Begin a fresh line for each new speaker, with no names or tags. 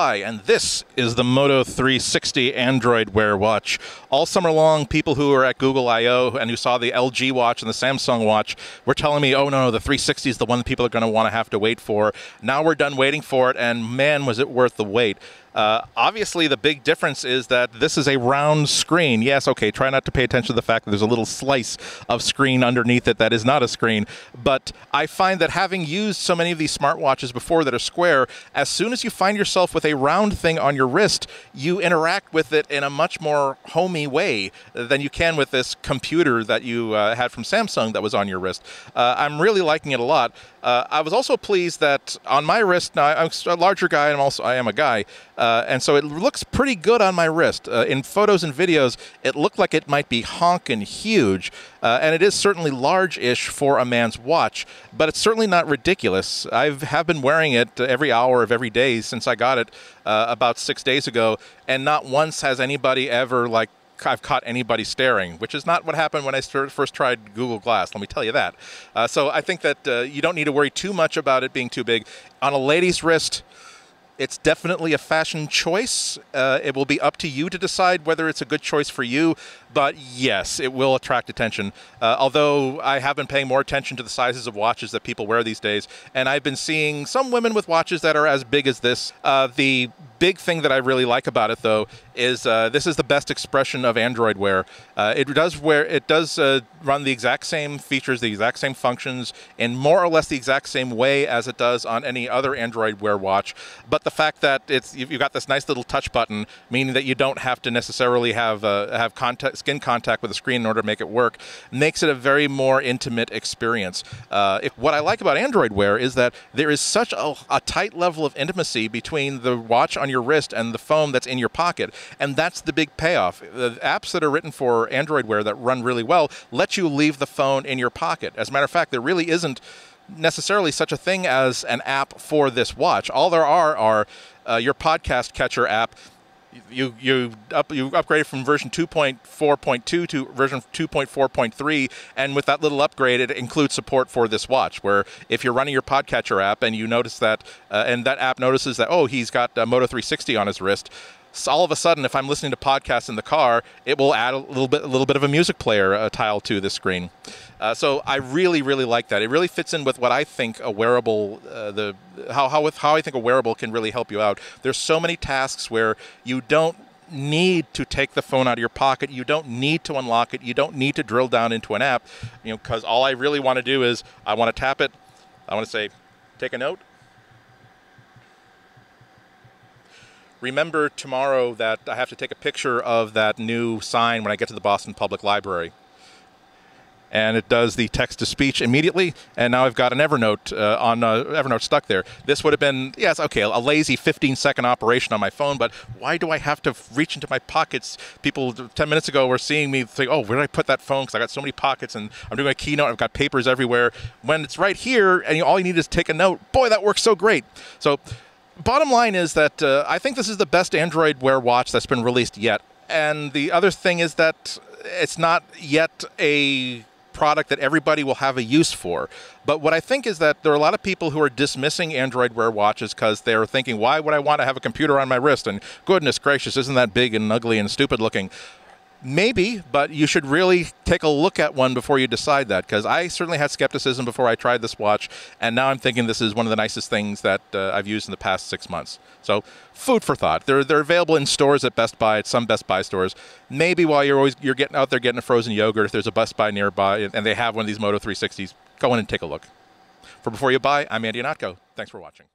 Hi, and this is the Moto 360 Android Wear watch. All summer long, people who were at Google I/O and who saw the LG watch and the Samsung watch were telling me, oh no, the 360 is the one that people are going to want to have to wait for. Now we're done waiting for it, and man, was it worth the wait. Obviously, the big difference is that this is a round screen. Yes, okay, try not to pay attention to the fact that there's a little slice of screen underneath it that is not a screen. But I find that having used so many of these smartwatches before that are square, as soon as you find yourself with a round thing on your wrist, you interact with it in a much more homey way than you can with this computer that you had from Samsung that was on your wrist. I'm really liking it a lot. I was also pleased that on my wrist, now I'm a larger guy and I am a guy, and so it looks pretty good on my wrist. In photos and videos, it looked like it might be honkin' huge, and it is certainly large-ish for a man's watch, but it's certainly not ridiculous. I have been wearing it every hour of every day since I got it about 6 days ago, and not once has anybody ever, like, I've caught anybody staring, which is not what happened when I first tried Google Glass, let me tell you that. So I think that you don't need to worry too much about it being too big. On a lady's wrist, it's definitely a fashion choice. It will be up to you to decide whether it's a good choice for you, but yes, it will attract attention. Although I have been paying more attention to the sizes of watches that people wear these days, and I've been seeing some women with watches that are as big as this. The big thing that I really like about it, though, is this is the best expression of Android Wear. It does run the exact same features, the exact same functions, in more or less the exact same way as it does on any other Android Wear watch. But the fact that you've got this nice little touch button, meaning that you don't have to necessarily have skin contact with the screen in order to make it work, makes it a very more intimate experience. What I like about Android Wear is that there is such a tight level of intimacy between the watch on your wrist and the phone that's in your pocket, and that's the big payoff. The apps that are written for Android Wear that run really well let you leave the phone in your pocket. As a matter of fact, there really isn't necessarily such a thing as an app for this watch. All there are your podcast catcher app. You upgraded from version 2.4.2 to version 2.4.3, and with that little upgrade, it includes support for this watch, where if you're running your podcatcher app and you notice that, and that app notices that, oh, he's got Moto 360 on his wrist, so all of a sudden, if I'm listening to podcasts in the car, it will add a little bit of a music player tile to the screen. So I really, really like that. It really fits in with what I think a wearable, how I think a wearable can really help you out. There's so many tasks where you don't need to take the phone out of your pocket. You don't need to unlock it. You don't need to drill down into an app, because all I really want to do is I want to tap it. I want to say, take a note. Remember tomorrow that I have to take a picture of that new sign when I get to the Boston Public Library. And it does the text-to-speech immediately, and now I've got an Evernote Evernote stuck there. This would have been, yes, okay, a lazy 15-second operation on my phone, but why do I have to reach into my pockets? People 10 minutes ago were seeing me think, oh, where did I put that phone? Because I got so many pockets, and I'm doing a keynote, I've got papers everywhere. When it's right here, and all you need is take a note, boy, that works so great. So bottom line is that I think this is the best Android Wear watch that's been released yet. And the other thing is that it's not yet a product that everybody will have a use for. But what I think is that there are a lot of people who are dismissing Android Wear watches because they're thinking, why would I want to have a computer on my wrist? And goodness gracious, isn't that big and ugly and stupid looking? Maybe, but you should really take a look at one before you decide that, because I certainly had skepticism before I tried this watch, and now I'm thinking this is one of the nicest things that I've used in the past 6 months. So, food for thought. They're available in stores at Best Buy, at some Best Buy stores. Maybe while you're getting out there getting a frozen yogurt, if there's a Best Buy nearby and they have one of these Moto 360s, go in and take a look. For Before You Buy, I'm Andy Ihnatko. Thanks for watching.